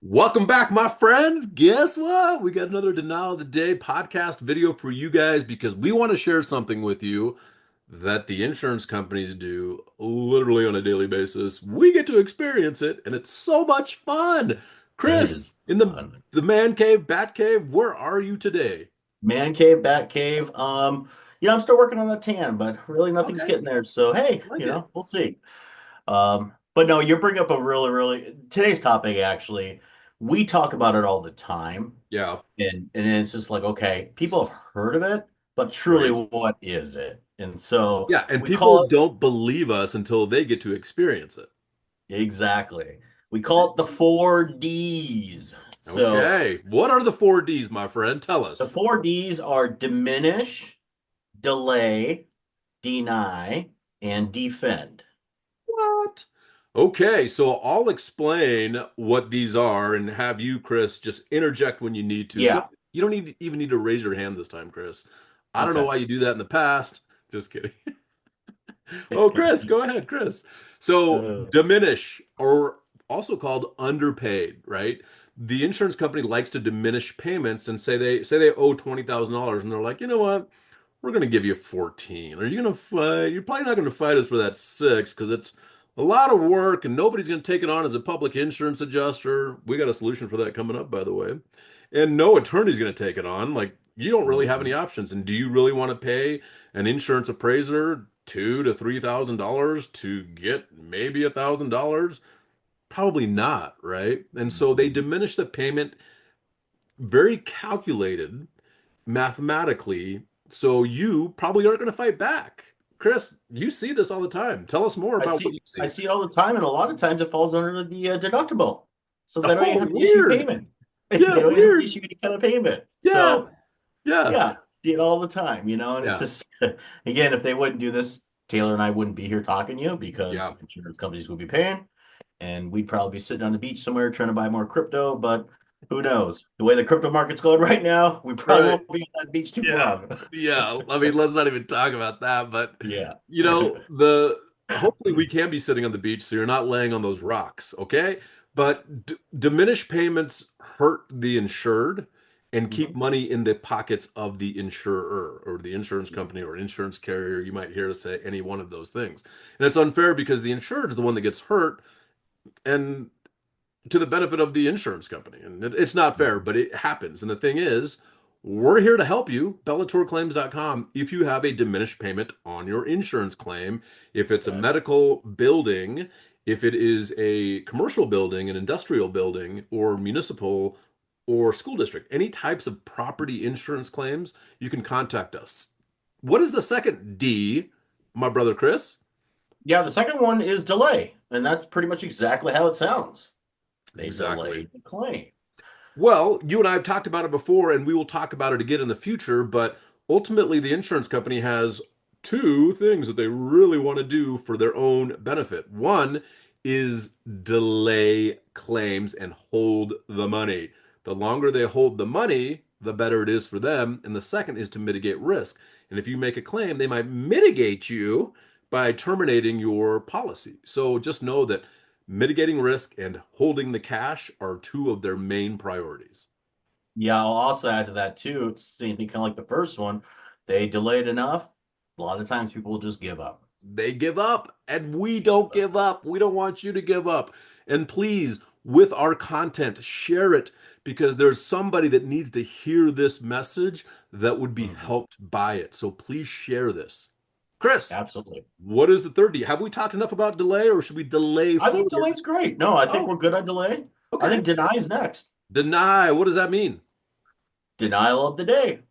Welcome back, my friends. Guess what? We got another Denial of the Day podcast video for you guys because we want to share something with you that the insurance companies do literally on a daily basis. We get to experience it, and it's so much fun. It Chris, is in the fun. the man cave, bat cave, where are you today? Man cave, bat cave. I'm still working on the tan, but really nothing's Okay, getting there. So hey, like it. we'll see. But no, you bring up a really today's topic actually. We talk about it all the time, Yeah, and it's just like, okay, people have heard of it, but truly, right. what is it? And so Yeah, and we call people don't believe us until they get to experience it. it exactly. We call it the four D's. So Okay, what are the four Ds, my friend? Tell the us. four D's are diminish, delay, deny, and defend. What? Okay, so I'll explain what these are and have you, Chris, just interject when you need to. Yeah. You don't even need to raise your hand this time, Chris. I don't know Okay. why you do that in the past. Just kidding. Oh, Chris, go ahead, Chris. So Uh, diminish, or also called underpaid, right? The insurance company likes to diminish payments and say they owe $20,000 and they're like, you know what? We're going to give you 14. Are you going to fight? You're probably not going to fight us for that six because it's a lot of work and nobody's going to take it on as a public insurance adjuster. We got a solution for that coming up, by the way. And no attorney's going to take it on. Like, you don't really have any mhm. options. And do you really want to pay an insurance appraiser $2,000 to $3,000 to get maybe $1,000? Probably not, right? And so they Mhm. diminish the payment, very calculated mathematically, so you probably aren't going to fight back. Chris, you see this all the time. Tell us more I about what see you I see. see it all the time, and a lot of times it falls under the deductible. So they don't even Oh, have to issue weird. payment. They Yeah, don't even have to weird. issue any kind of payment. Yeah, So yeah, yeah, see it all the time, and it's yeah, just again, if they wouldn't do this, Taylor and I wouldn't be here talking to you because yeah. insurance companies would be paying. And we'd probably be sitting on the beach somewhere trying to buy more crypto. But who knows? The way the crypto market's going right now, we probably Right. won't be on that beach too Yeah. long. Yeah. I mean, let's not even talk about that. But Yeah. the hopefully we can be sitting on the beach so you're not laying on those rocks, okay? But diminished payments hurt the insured and keep Mhm. money in the pockets of the insurer or the insurance company or insurance carrier. You might hear us say any one of those things. And it's unfair because the insured is the one that gets hurt and to the benefit of the insurance company. And it's not fair, but it happens. And the thing is, we're here to help you, bellatorclaims.com, if you have a diminished payment on your insurance claim, if it's a Okay. medical building, if it is a commercial building, an industrial building, or municipal or school district, any types of property insurance claims, you can contact us. What is the second D, my brother Chris? Yeah, the second one is delay. And that's pretty much exactly how it sounds. They Exactly. delayed the claim. Well, you and I have talked about it before, and we will talk about it again in the future. But ultimately, the insurance company has two things that they really want to do for their own benefit. One is delay claims and hold the money. The longer they hold the money, the better it is for them. And the second is to mitigate risk. And if you make a claim, they might mitigate you by terminating your policy. So just know that mitigating risk and holding the cash are two of their main priorities. Yeah, I'll also add to that too. It's the same thing kind of like the first one. They delayed enough. A lot of times people will just give up. They give up, and we don't give up. We don't want you to give up. And please, with our content, share it because there's somebody that needs to hear this message that would be Mhm. helped by it. So please share this. Chris, Absolutely. what is the third D? Have we talked enough about delay or should we delay I think further? delay's great. No, I think Oh, we're good on delay. I okay. think deny's next. Deny. What does that mean? Denial of the day.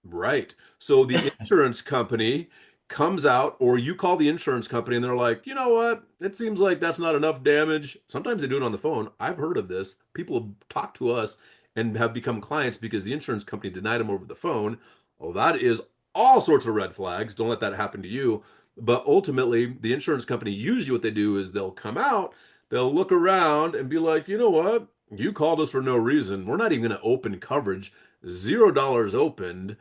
Right. So the insurance company comes out, or you call the insurance company and they're like, you know what? It seems like that's not enough damage. Sometimes they do it on the phone. I've heard of this. People have talked to us and have become clients because the insurance company denied them over the phone. Well, that is all sorts of red flags. Don't let that happen to you. But ultimately, the insurance company, usually what they do is they'll come out, they'll look around and be like, you know what? You called us for no reason. We're not even going to open coverage. $0 opened,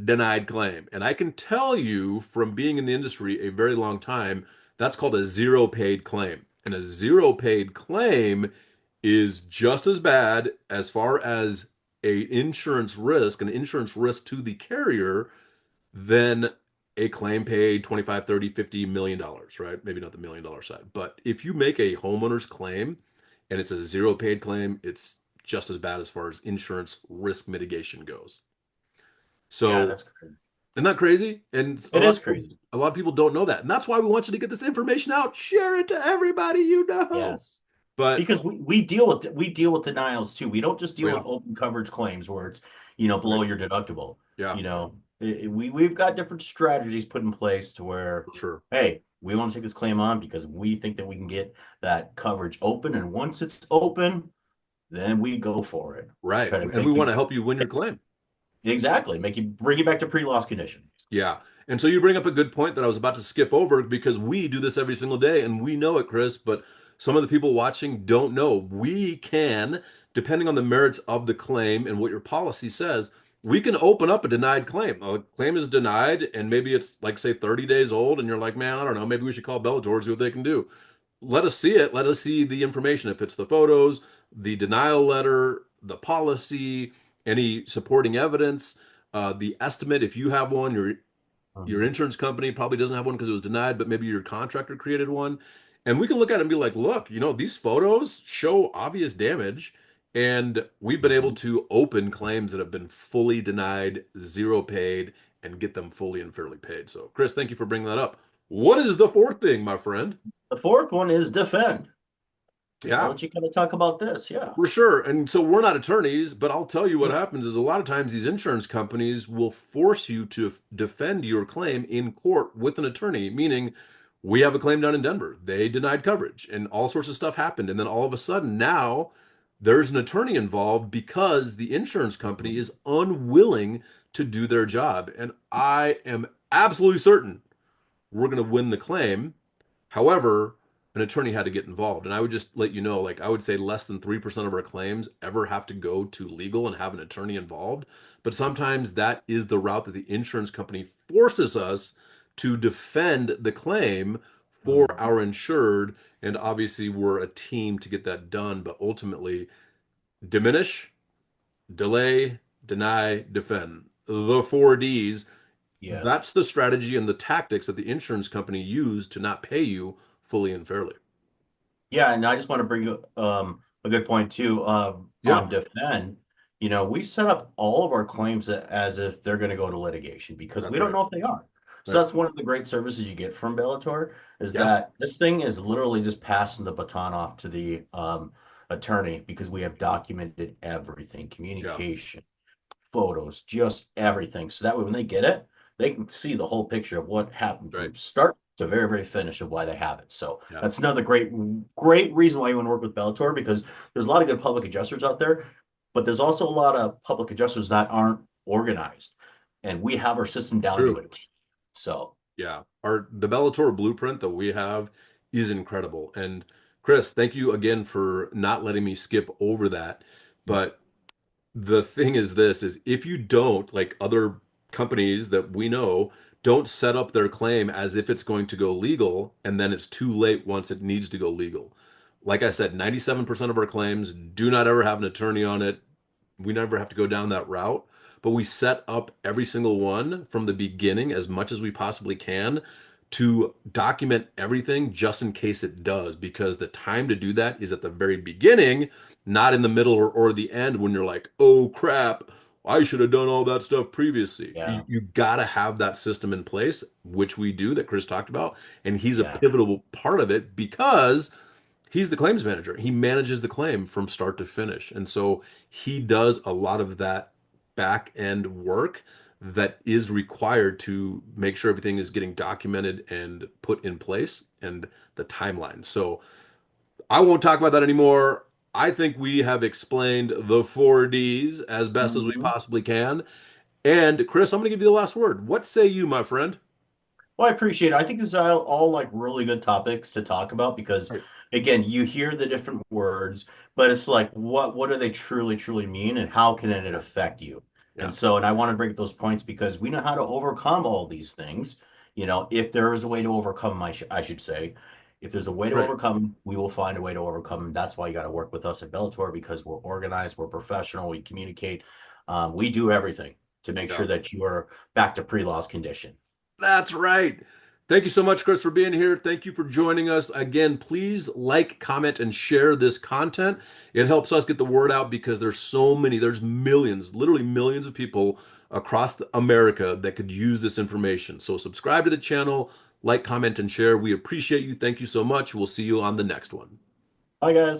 denied claim. And I can tell you from being in the industry a very long time, that's called a zero paid claim. And a zero paid claim is just as bad as far as an insurance risk to the carrier than a claim paid 25, 30, 50 million dollars, right? Maybe not the $1 million side. But if you make a homeowner's claim and it's a zero paid claim, it's just as bad as far as insurance risk mitigation goes. Yeah, So that's crazy. isn't that crazy? And It is crazy. a lot of people don't know that. And that's why we want you to get this information out. Share it to everybody you know. Yes. But Because we deal with denials too. We don't just oh deal with yeah, open coverage claims where it's right. below your deductible. Yeah, We've got different strategies put in place to where, for sure. hey, we want to take this claim on because we think that we can get that coverage open, and once it's open, then we go for it. Right. Try to And we make want you to help you win your claim. exactly make you bring you back to pre-loss condition. Yeah. And so you bring up a good point that I was about to skip over because we do this every single day and we know it, Chris, but some of the people watching don't know. We can, depending on the merits of the claim and what your policy says, we can open up a denied claim. A claim is denied and maybe it's like, say, 30 days old, and you're like, man, I don't know, maybe we should call Bellator and see what they can do. Let us see it. Let us see the information. If it's the photos, the denial letter, the policy, any supporting evidence, the estimate, if you have one, your Mhm. insurance company probably doesn't have one because it was denied, but maybe your contractor created one. And we can look at it and be like, look, these photos show obvious damage. And we've been able Mhm. to open claims that have been fully denied, zero paid, and get them fully and fairly paid. So, Chris, thank you for bringing that up. What is the fourth thing, my friend? The fourth one is defend. I'll Yeah, let you kind of talk about this. Yeah. for sure. And so we're not attorneys, but I'll tell you what happens is a lot of times these insurance companies will force you to defend your claim in court with an attorney, meaning we have a claim down in Denver. They denied coverage and all sorts of stuff happened. And then all of a sudden now there's an attorney involved because the insurance company is unwilling to do their job. And I am absolutely certain we're going to win the claim. However, an attorney had to get involved. And I would just let you know, like, I would say less than 3% of our claims ever have to go to legal and have an attorney involved. But sometimes that is the route that the insurance company forces us to defend the claim for Mhm. our insured. And obviously, we're a team to get that done. But ultimately, diminish, delay, deny, defend. The four Ds. Yeah. That's the strategy and the tactics that the insurance company use to not pay you fully and fairly. Yeah, and I just want to bring you a good point too. Yeah, On defend, we set up all of our claims as if they're going to go to litigation because that's we don't right. know if they are. So Right. that's one of the great services you get from Bellator is Yeah, that this thing is literally just passing the baton off to the attorney because we have documented everything, yeah, communication, photos, just everything. So that way, when they get it, they can see the whole picture of what happened right. from start to very, very finish of why they have it. So Yeah, that's another great, great reason why you want to work with Bellator because there's a lot of good public adjusters out there, but there's also a lot of public adjusters that aren't organized, and we have our system down to true. a T. So Yeah. The Bellator blueprint that we have is incredible. And Chris, thank you again for not letting me skip over that. But the thing is this is if you don't, like other companies that we know, don't set up their claim as if it's going to go legal and then it's too late once it needs to go legal. Like I said, 97% of our claims do not ever have an attorney on it. We never have to go down that route, but we set up every single one from the beginning as much as we possibly can to document everything just in case it does, because the time to do that is at the very beginning, not in the middle or the end when you're like, oh crap, I should have done all that stuff previously. You, yeah, you got to have that system in place, which we do, that Chris talked about. And he's a yeah, pivotal part of it because he's the claims manager. He manages the claim from start to finish. And so he does a lot of that back end work that is required to make sure everything is getting documented and put in place and the timeline. So I won't talk about that anymore. I think we have explained the four Ds as best as we Mhm. possibly can. And Chris, I'm going to give you the last word. What say you, my friend? Well, I appreciate it. I think these are all like really good topics to talk about because Right. again, you hear the different words, but it's like what do they truly mean and how can it Yeah. affect you? Yeah. And I want to break those points because we know how to overcome all these things, if there is a way to overcome them, I should say. If there's a way to Right. overcome them, we will find a way to overcome them. That's why you got to work with us at Bellator because we're organized, we're professional, we communicate, we do everything to make Yeah. sure that you are back to pre-loss condition. That's right. Thank you so much, Chris, for being here. Thank you for joining us. Again, please like, comment, and share this content. It helps us get the word out because there's millions, literally millions of people across America that could use this information. So subscribe to the channel, like, comment, and share. We appreciate you. Thank you so much. We'll see you on the next one. Bye, guys.